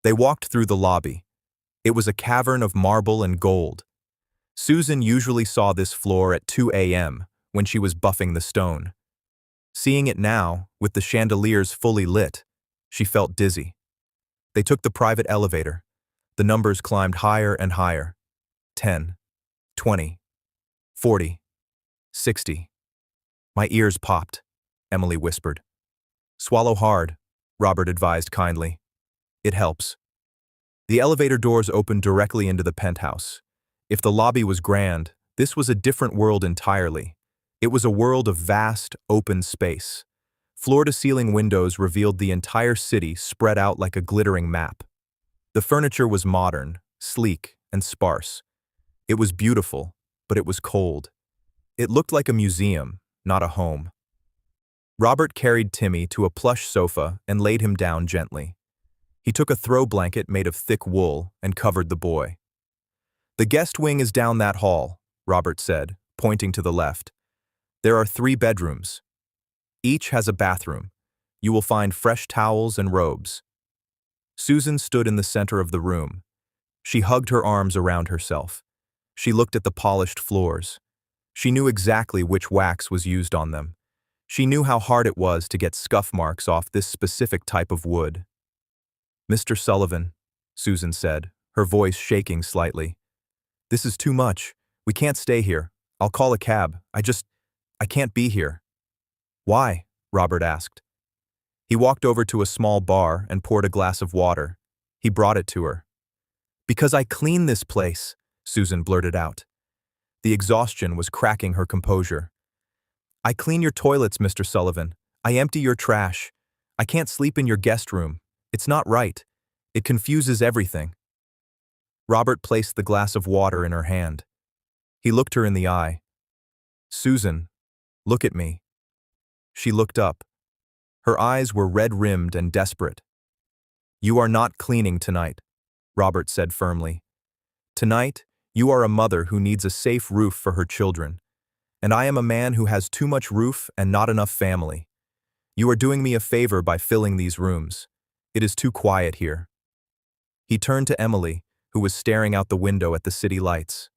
They walked through the lobby. It was a cavern of marble and gold. Susan usually saw this floor at 2 a.m. when she was buffing the stone. Seeing it now, with the chandeliers fully lit, she felt dizzy. They took the private elevator. The numbers climbed higher and higher. 10, 20, 40, 60. "My ears popped," Emily whispered. "Swallow hard," Robert advised kindly. "It helps." The elevator doors opened directly into the penthouse. If the lobby was grand, this was a different world entirely. It was a world of vast, open space. Floor-to-ceiling windows revealed the entire city spread out like a glittering map. The furniture was modern, sleek, and sparse. It was beautiful, but it was cold. It looked like a museum, not a home. Robert carried Timmy to a plush sofa and laid him down gently. He took a throw blanket made of thick wool and covered the boy. "The guest wing is down that hall," Robert said, pointing to the left. "There are 3 bedrooms. Each has a bathroom. You will find fresh towels and robes." Susan stood in the center of the room. She hugged her arms around herself. She looked at the polished floors. She knew exactly which wax was used on them. She knew how hard it was to get scuff marks off this specific type of wood. "Mr. Sullivan," Susan said, her voice shaking slightly. "This is too much. We can't stay here. I'll call a cab. I can't be here." "Why?" Robert asked. He walked over to a small bar and poured a glass of water. He brought it to her. "Because I clean this place," Susan blurted out. The exhaustion was cracking her composure. "I clean your toilets, Mr. Sullivan. I empty your trash. I can't sleep in your guest room. It's not right. It confuses everything." Robert placed the glass of water in her hand. He looked her in the eye. "Susan, look at me." She looked up. Her eyes were red-rimmed and desperate. "You are not cleaning tonight," Robert said firmly. "Tonight, you are a mother who needs a safe roof for her children, and I am a man who has too much roof and not enough family. You are doing me a favor by filling these rooms. It is too quiet here." He turned to Emily, who was staring out the window at the city lights.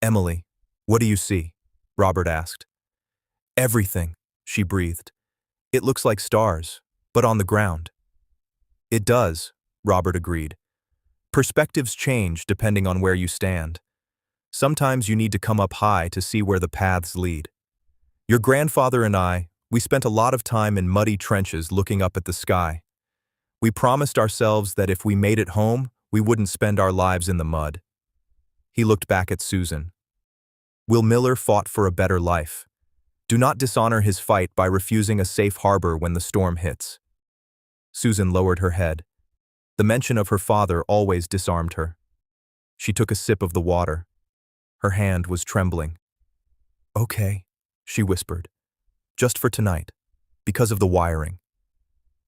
"Emily, what do you see?" Robert asked. "Everything," she breathed. "It looks like stars, but on the ground." "It does," Robert agreed. "Perspectives change depending on where you stand. Sometimes you need to come up high to see where the paths lead. Your grandfather and we spent a lot of time in muddy trenches looking up at the sky. We promised ourselves that if we made it home, we wouldn't spend our lives in the mud. He looked back at Susan. Will Miller fought for a better life. Do not dishonor his fight by refusing a safe harbor when the storm hits. Susan lowered her head. The mention of her father always disarmed her. She took a sip of the water. Her hand was trembling. Okay, she whispered. Just for tonight. Because of the wiring.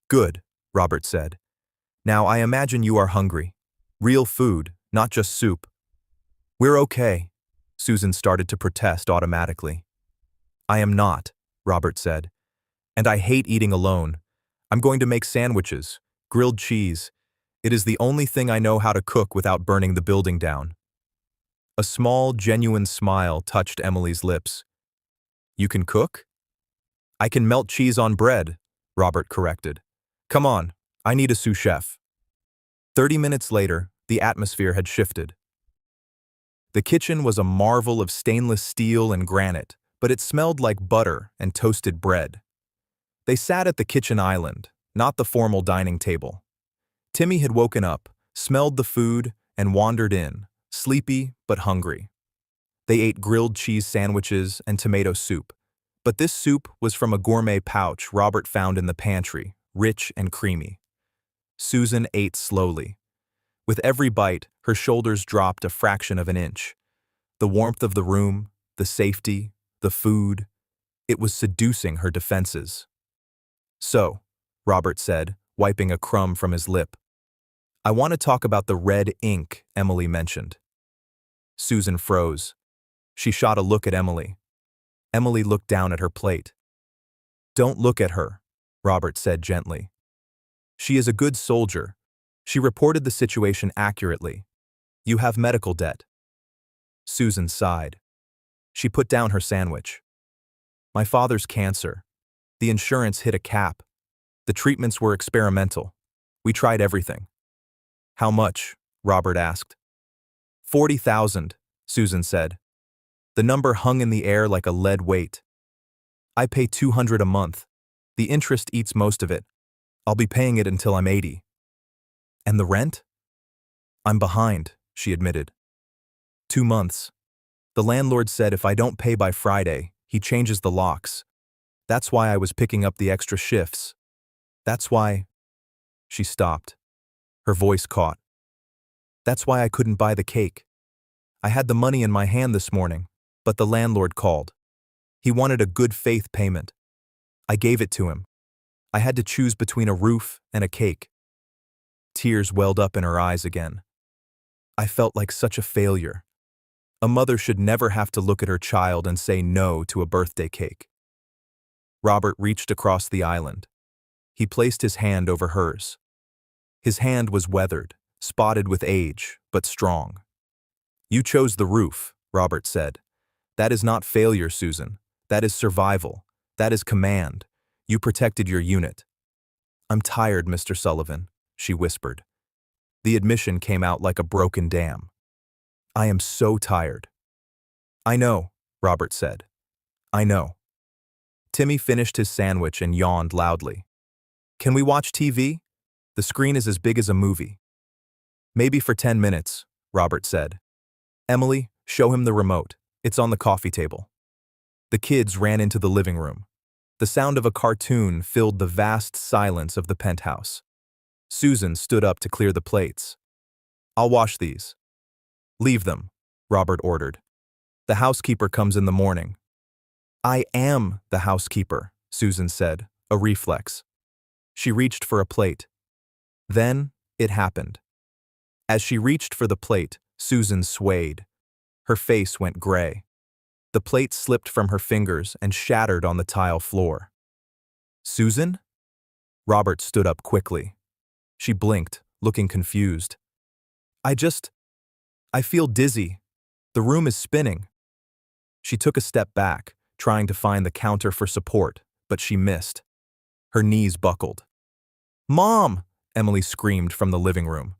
Good, Robert said. Now I imagine you are hungry. Real food, not just soup. We're okay. Susan started to protest automatically. I am not, Robert said. And I hate eating alone. I'm going to make sandwiches, grilled cheese. It is the only thing I know how to cook without burning the building down. A small, genuine smile touched Emily's lips. You can cook? I can melt cheese on bread, Robert corrected. Come on, I need a sous chef. 30 minutes later, the atmosphere had shifted. The kitchen was a marvel of stainless steel and granite, but it smelled like butter and toasted bread. They sat at the kitchen island, not the formal dining table. Timmy had woken up, smelled the food, and wandered in, sleepy but hungry. They ate grilled cheese sandwiches and tomato soup, but this soup was from a gourmet pouch Robert found in the pantry, rich and creamy. Susan ate slowly. With every bite, her shoulders dropped a fraction of an inch. The warmth of the room, the safety, the food, it was seducing her defenses. So, Robert said, wiping a crumb from his lip, I want to talk about the red ink Emily mentioned. Susan froze. She shot a look at Emily. Emily looked down at her plate. Don't look at her, Robert said gently. She is a good soldier. She reported the situation accurately. You have medical debt. Susan sighed. She put down her sandwich. My father's cancer. The insurance hit a cap. The treatments were experimental. We tried everything. How much? Robert asked. 40,000, Susan said. The number hung in the air like a lead weight. I pay 200 a month. The interest eats most of it. I'll be paying it until I'm 80. And the rent? I'm behind, she admitted. 2 months. The landlord said if I don't pay by Friday, he changes the locks. That's why I was picking up the extra shifts. That's why... She stopped. Her voice caught. That's why I couldn't buy the cake. I had the money in my hand this morning, but the landlord called. He wanted a good faith payment. I gave it to him. I had to choose between a roof and a cake. Tears welled up in her eyes again. I felt like such a failure. A mother should never have to look at her child and say no to a birthday cake. Robert reached across the island. He placed his hand over hers. His hand was weathered, spotted with age, but strong. You chose the roof, Robert said. That is not failure, Susan. That is survival. That is command. You protected your unit. I'm tired, Mr. Sullivan, she whispered. The admission came out like a broken dam. I am so tired. I know, Robert said. I know. Timmy finished his sandwich and yawned loudly. Can we watch TV? The screen is as big as a movie. Maybe for 10 minutes, Robert said. Emily, show him the remote. It's on the coffee table. The kids ran into the living room. The sound of a cartoon filled the vast silence of the penthouse. Susan stood up to clear the plates. I'll wash these. Leave them, Robert ordered. The housekeeper comes in the morning. I am the housekeeper, Susan said, a reflex. She reached for a plate. Then it happened. As she reached for the plate, Susan swayed. Her face went gray. The plate slipped from her fingers and shattered on the tile floor. Susan? Robert stood up quickly. She blinked, looking confused. I feel dizzy. The room is spinning. She took a step back, trying to find the counter for support, but she missed. Her knees buckled. Mom! Emily screamed from the living room.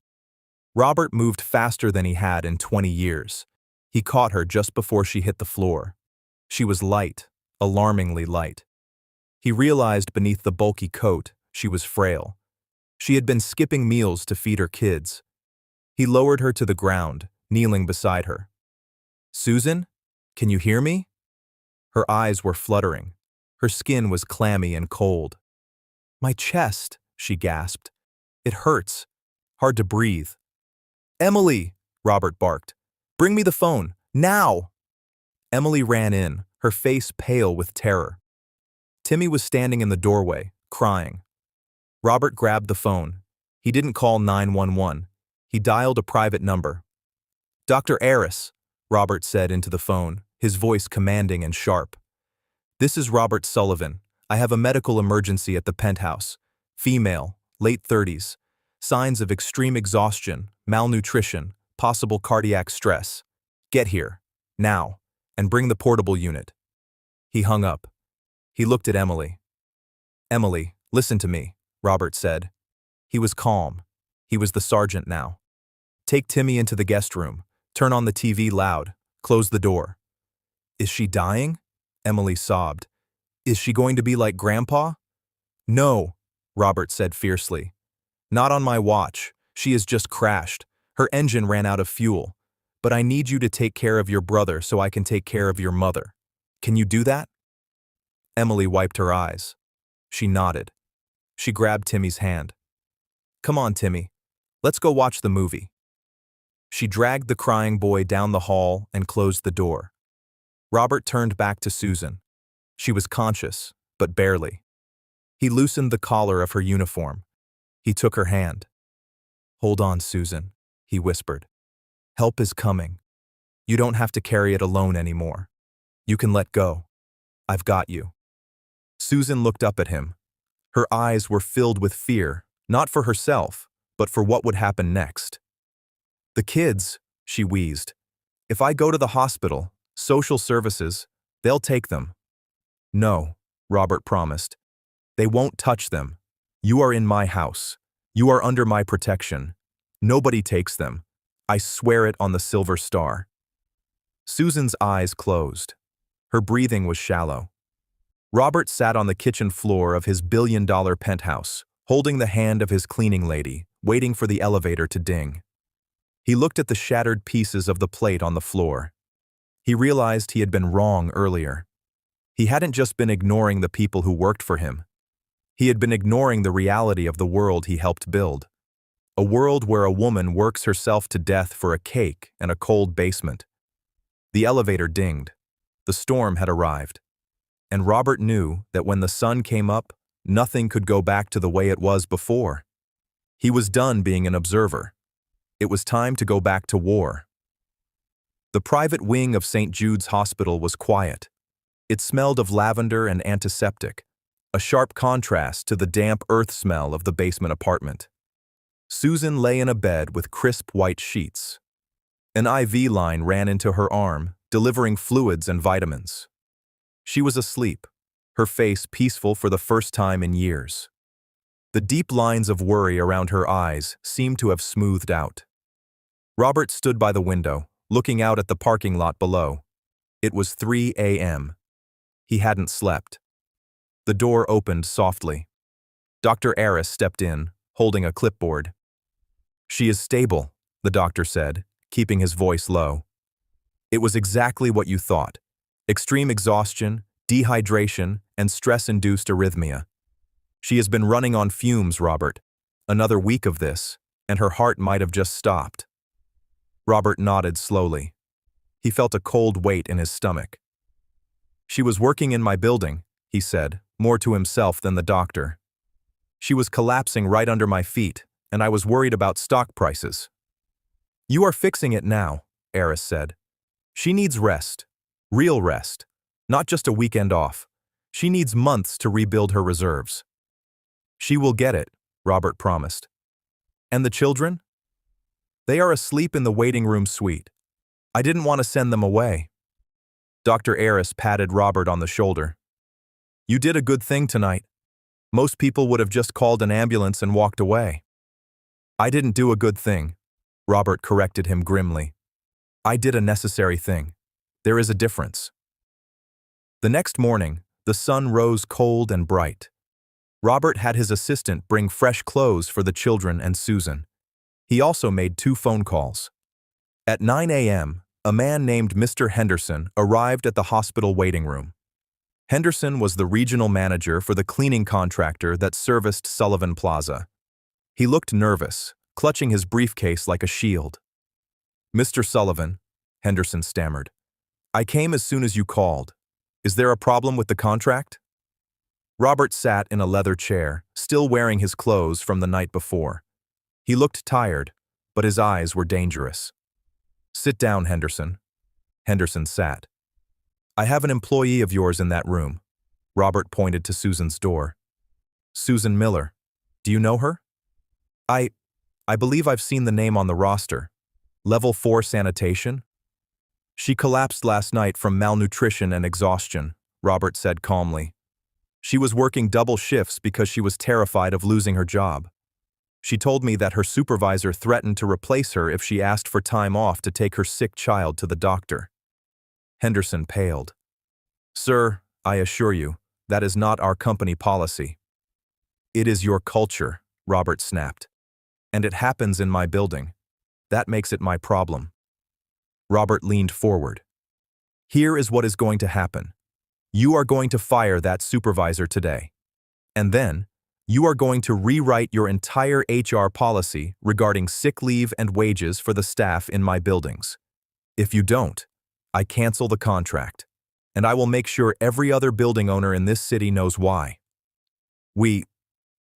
Robert moved faster than he had in 20 years. He caught her just before she hit the floor. She was light, alarmingly light. He realized beneath the bulky coat, she was frail. She had been skipping meals to feed her kids. He lowered her to the ground, kneeling beside her. Susan? Can you hear me? Her eyes were fluttering. Her skin was clammy and cold. My chest, she gasped. It hurts. Hard to breathe. Emily, Robert barked. Bring me the phone, now! Emily ran in, her face pale with terror. Timmy was standing in the doorway, crying. Robert grabbed the phone. He didn't call 911. He dialed a private number. Dr. Aris, Robert said into the phone, his voice commanding and sharp. This is Robert Sullivan. I have a medical emergency at the penthouse. Female, late 30s. Signs of extreme exhaustion, malnutrition, possible cardiac stress. Get here, now, and bring the portable unit. He hung up. He looked at Emily. Emily, listen to me, Robert said. He was calm. He was the sergeant now. Take Timmy into the guest room. Turn on the TV loud. Close the door. Is she dying? Emily sobbed. Is she going to be like Grandpa? No, Robert said fiercely. Not on my watch. She has just crashed. Her engine ran out of fuel. But I need you to take care of your brother so I can take care of your mother. Can you do that? Emily wiped her eyes. She nodded. She grabbed Timmy's hand. Come on, Timmy. Let's go watch the movie. She dragged the crying boy down the hall and closed the door. Robert turned back to Susan. She was conscious, but barely. He loosened the collar of her uniform. He took her hand. Hold on, Susan, he whispered. Help is coming. You don't have to carry it alone anymore. You can let go. I've got you. Susan looked up at him. Her eyes were filled with fear, not for herself, but for what would happen next. The kids, she wheezed. If I go to the hospital, social services, they'll take them. No, Robert promised. They won't touch them. You are in my house. You are under my protection. Nobody takes them. I swear it on the silver star. Susan's eyes closed. Her breathing was shallow. Robert sat on the kitchen floor of his billion-dollar penthouse, holding the hand of his cleaning lady, waiting for the elevator to ding. He looked at the shattered pieces of the plate on the floor. He realized he had been wrong earlier. He hadn't just been ignoring the people who worked for him. He had been ignoring the reality of the world he helped build. A world where a woman works herself to death for a cake and a cold basement. The elevator dinged. The storm had arrived. And Robert knew that when the sun came up, nothing could go back to the way it was before. He was done being an observer. It was time to go back to war. The private wing of St. Jude's Hospital was quiet. It smelled of lavender and antiseptic, a sharp contrast to the damp earth smell of the basement apartment. Susan lay in a bed with crisp white sheets. An IV line ran into her arm, delivering fluids and vitamins. She was asleep, her face peaceful for the first time in years. The deep lines of worry around her eyes seemed to have smoothed out. Robert stood by the window, looking out at the parking lot below. It was 3 a.m. He hadn't slept. The door opened softly. Dr. Aris stepped in, holding a clipboard. She is stable, the doctor said, keeping his voice low. It was exactly what you thought. Extreme exhaustion, dehydration, and stress-induced arrhythmia. She has been running on fumes, Robert. Another week of this, and her heart might have just stopped. Robert nodded slowly. He felt a cold weight in his stomach. She was working in my building, he said, more to himself than the doctor. She was collapsing right under my feet, and I was worried about stock prices. You are fixing it now, Aris said. She needs rest. Real rest. Not just a weekend off. She needs months to rebuild her reserves. She will get it, Robert promised. And the children? They are asleep in the waiting room suite. I didn't want to send them away. Dr. Aris patted Robert on the shoulder. You did a good thing tonight. Most people would have just called an ambulance and walked away. I didn't do a good thing, Robert corrected him grimly. I did a necessary thing. There is a difference. The next morning, the sun rose cold and bright. Robert had his assistant bring fresh clothes for the children and Susan. He also made 2 phone calls. At 9 a.m., A man named Mr. Henderson arrived at the hospital waiting room. Henderson was the regional manager for the cleaning contractor that serviced Sullivan Plaza. He looked nervous, clutching his briefcase like a shield. "Mr. Sullivan," Henderson stammered, "I came as soon as you called. Is there a problem with the contract?" Robert sat in a leather chair, still wearing his clothes from the night before. He looked tired, but his eyes were dangerous. "Sit down, Henderson." Henderson sat. "I have an employee of yours in that room." Robert pointed to Susan's door. "Susan Miller. Do you know her?" I believe I've seen the name on the roster. Level 4 sanitation?" "She collapsed last night from malnutrition and exhaustion," Robert said calmly. "She was working double shifts because she was terrified of losing her job. She told me that her supervisor threatened to replace her if she asked for time off to take her sick child to the doctor." Henderson paled. "Sir, I assure you, that is not our company policy." "It is your culture," Robert snapped. "And it happens in my building. That makes it my problem." Robert leaned forward. "Here is what is going to happen. You are going to fire that supervisor today. And then, you are going to rewrite your entire HR policy regarding sick leave and wages for the staff in my buildings. If you don't, I cancel the contract, and I will make sure every other building owner in this city knows why."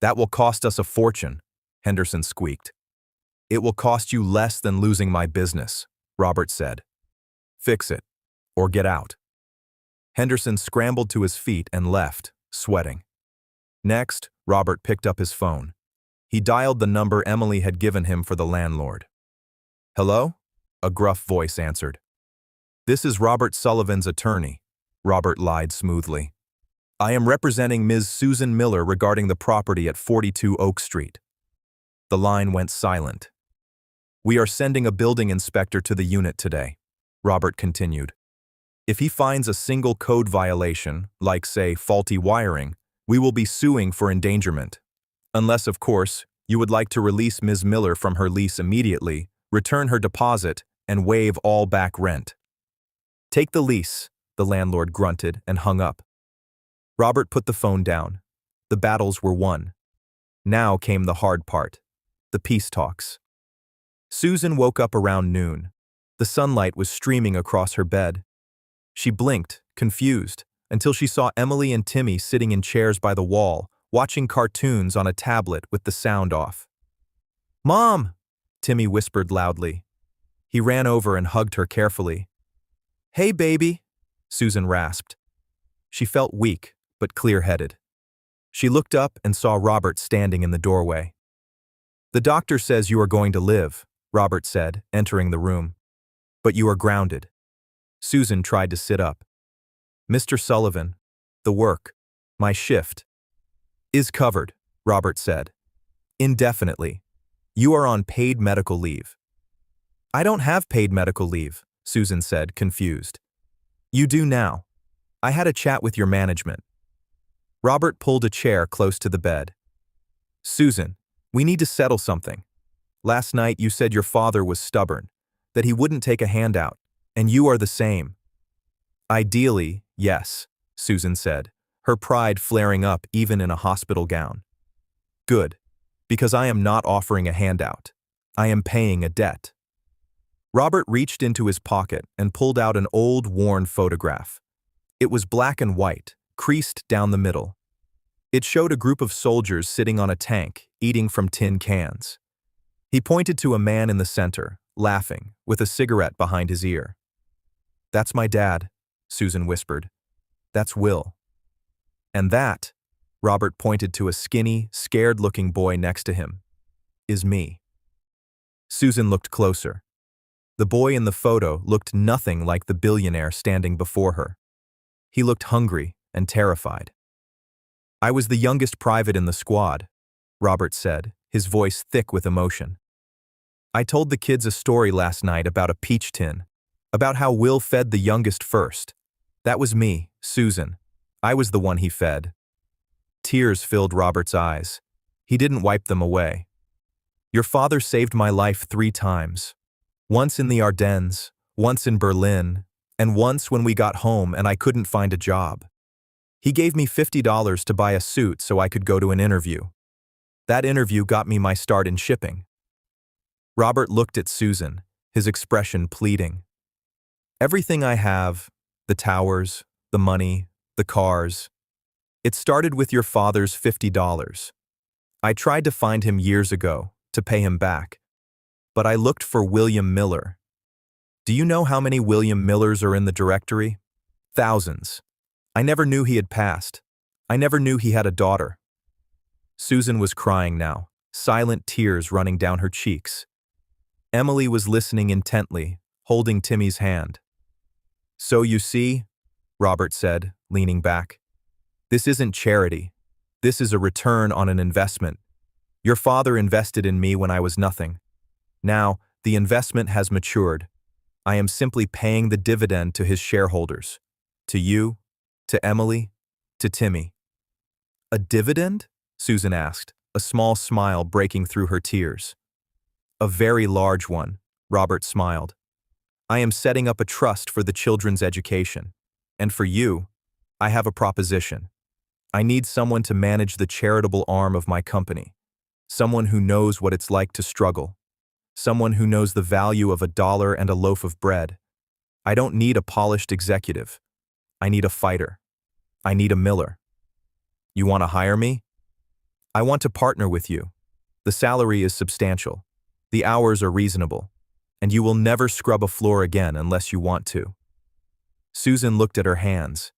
That will cost us a fortune," Henderson squeaked. "It will cost you less than losing my business," Robert said. "Fix it, or get out." Henderson scrambled to his feet and left, sweating. Next, Robert picked up his phone. He dialed the number Emily had given him for the landlord. "Hello?" a gruff voice answered. "This is Robert Sullivan's attorney," Robert lied smoothly. "I am representing Ms. Susan Miller regarding the property at 42 Oak Street." The line went silent. "We are sending a building inspector to the unit today," Robert continued. "If he finds a single code violation, like, say, faulty wiring, we will be suing for endangerment. Unless, of course, you would like to release Ms. Miller from her lease immediately, return her deposit, and waive all back rent." "Take the lease," the landlord grunted and hung up. Robert put the phone down. The battles were won. Now came the hard part, the peace talks. Susan woke up around noon. The sunlight was streaming across her bed. She blinked, confused, until she saw Emily and Timmy sitting in chairs by the wall, watching cartoons on a tablet with the sound off. "Mom!" Timmy whispered loudly. He ran over and hugged her carefully. "Hey, baby," Susan rasped. She felt weak, but clear-headed. She looked up and saw Robert standing in the doorway. "The doctor says you are going to live," Robert said, entering the room. "But you are grounded." Susan tried to sit up. "Mr. Sullivan, the work, my shift, is covered," Robert said. "Indefinitely. You are on paid medical leave." "I don't have paid medical leave," Susan said, confused. "You do now. I had a chat with your management." Robert pulled a chair close to the bed. "Susan, we need to settle something. Last night you said your father was stubborn, that he wouldn't take a handout, and you are the same." "Ideally, yes," Susan said, her pride flaring up even in a hospital gown. "Good, because I am not offering a handout. I am paying a debt." Robert reached into his pocket and pulled out an old, worn photograph. It was black and white, creased down the middle. It showed a group of soldiers sitting on a tank, eating from tin cans. He pointed to a man in the center, laughing, with a cigarette behind his ear. "That's my dad," Susan whispered. "That's Will." "And that," Robert pointed to a skinny, scared-looking boy next to him, "is me." Susan looked closer. The boy in the photo looked nothing like the billionaire standing before her. He looked hungry and terrified. "I was the youngest private in the squad," Robert said, his voice thick with emotion. "I told the kids a story last night about a peach tin, about how Will fed the youngest first. That was me, Susan. I was the one he fed." Tears filled Robert's eyes. He didn't wipe them away. "Your father saved my life 3 times. Once in the Ardennes, once in Berlin, and once when we got home and I couldn't find a job. He gave me $50 to buy a suit so I could go to an interview. That interview got me my start in shipping." Robert looked at Susan, his expression pleading. "Everything I have, the towers, the money, the cars, it started with your father's $50. I tried to find him years ago, to pay him back. But I looked for William Miller. Do you know how many William Millers are in the directory? Thousands. I never knew he had passed. I never knew he had a daughter." Susan was crying now, silent tears running down her cheeks. Emily was listening intently, holding Timmy's hand. "So you see," Robert said, leaning back, "this isn't charity. This is a return on an investment. Your father invested in me when I was nothing. Now, the investment has matured. I am simply paying the dividend to his shareholders. To you, to Emily, to Timmy." "A dividend?" Susan asked, a small smile breaking through her tears. "A very large one," Robert smiled. "I am setting up a trust for the children's education. And for you, I have a proposition. I need someone to manage the charitable arm of my company. Someone who knows what it's like to struggle. Someone who knows the value of $1 and a loaf of bread. I don't need a polished executive. I need a fighter. I need a Miller. You want to hire me? I want to partner with you. The salary is substantial. The hours are reasonable. And you will never scrub a floor again unless you want to." Susan looked at her hands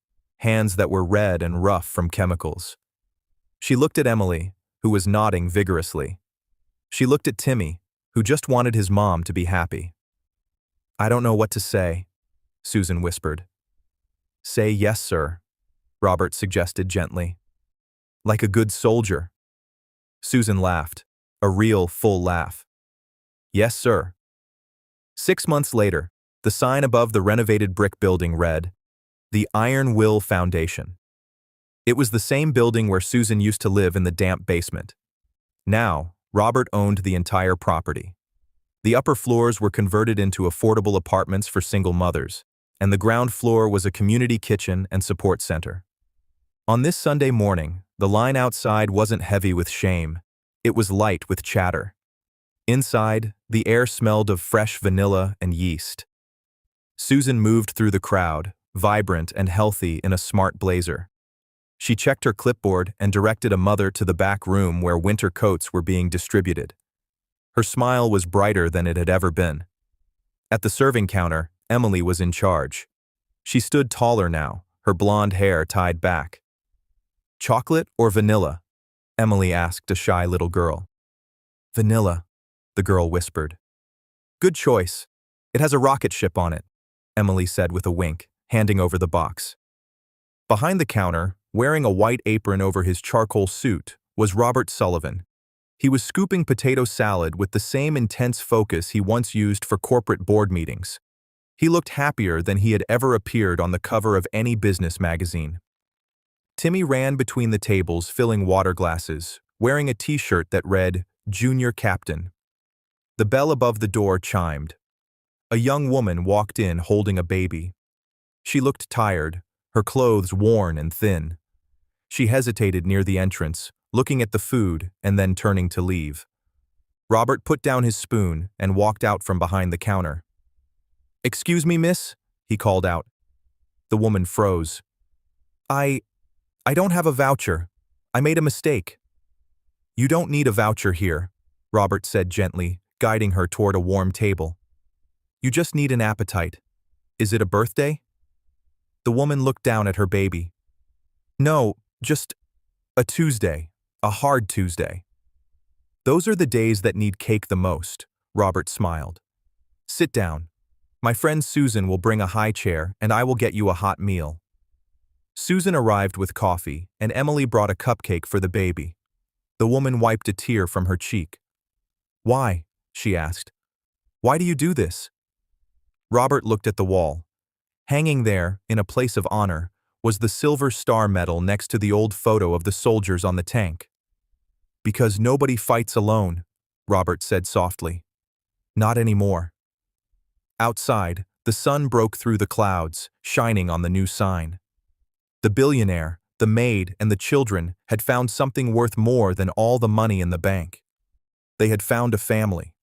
that were red and rough from chemicals. She looked at Emily, who was nodding vigorously. She looked at Timmy, who just wanted his mom to be happy. "I don't know what to say," Susan whispered. "Say yes, sir," Robert suggested gently. "Like a good soldier." Susan laughed, a real, full laugh. "Yes, sir." 6 months later, the sign above the renovated brick building read, "The Iron Will Foundation." It was the same building where Susan used to live in the damp basement. Now, Robert owned the entire property. The upper floors were converted into affordable apartments for single mothers, and the ground floor was a community kitchen and support center. On this Sunday morning, the line outside wasn't heavy with shame. It was light with chatter. Inside, the air smelled of fresh vanilla and yeast. Susan moved through the crowd, vibrant and healthy in a smart blazer. She checked her clipboard and directed a mother to the back room where winter coats were being distributed. Her smile was brighter than it had ever been. At the serving counter, Emily was in charge. She stood taller now, her blonde hair tied back. "Chocolate or vanilla?" Emily asked a shy little girl. "Vanilla," the girl whispered. "Good choice. It has a rocket ship on it," Emily said with a wink, handing over the box. Behind the counter, wearing a white apron over his charcoal suit, was Robert Sullivan. He was scooping potato salad with the same intense focus he once used for corporate board meetings. He looked happier than he had ever appeared on the cover of any business magazine. Timmy ran between the tables filling water glasses, wearing a t-shirt that read, "Junior Captain." The bell above the door chimed. A young woman walked in holding a baby. She looked tired, her clothes worn and thin. She hesitated near the entrance, looking at the food and then turning to leave. Robert put down his spoon and walked out from behind the counter. "Excuse me, miss?" he called out. The woman froze. I don't have a voucher. I made a mistake." "You don't need a voucher here," Robert said gently, guiding her toward a warm table. "You just need an appetite. Is it a birthday?" The woman looked down at her baby. "No, just a Tuesday, a hard Tuesday." "Those are the days that need cake the most," Robert smiled. "Sit down. My friend Susan will bring a high chair and I will get you a hot meal." Susan arrived with coffee and Emily brought a cupcake for the baby. The woman wiped a tear from her cheek. "Why?" she asked. "Why do you do this?" Robert looked at the wall. Hanging there, in a place of honor, was the Silver Star medal next to the old photo of the soldiers on the tank. "Because nobody fights alone," Robert said softly. "Not anymore." Outside, The sun broke through the clouds, shining on the new sign. The billionaire, the maid, and the children had found something worth more than all the money in the bank. They had found a family.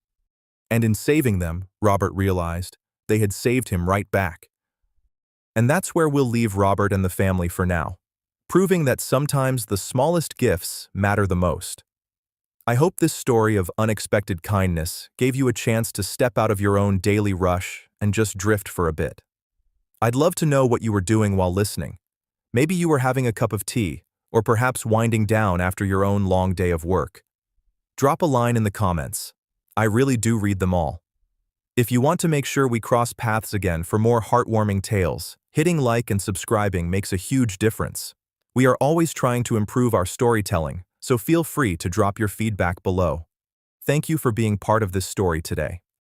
And in saving them, Robert realized, they had saved him right back. And that's where we'll leave Robert and the family for now, proving that sometimes the smallest gifts matter the most. I hope this story of unexpected kindness gave you a chance to step out of your own daily rush and just drift for a bit. I'd love to know what you were doing while listening. Maybe you were having a cup of tea, or perhaps winding down after your own long day of work. Drop a line in the comments. I really do read them all. If you want to make sure we cross paths again for more heartwarming tales, hitting like and subscribing makes a huge difference. We are always trying to improve our storytelling, so feel free to drop your feedback below. Thank you for being part of this story today.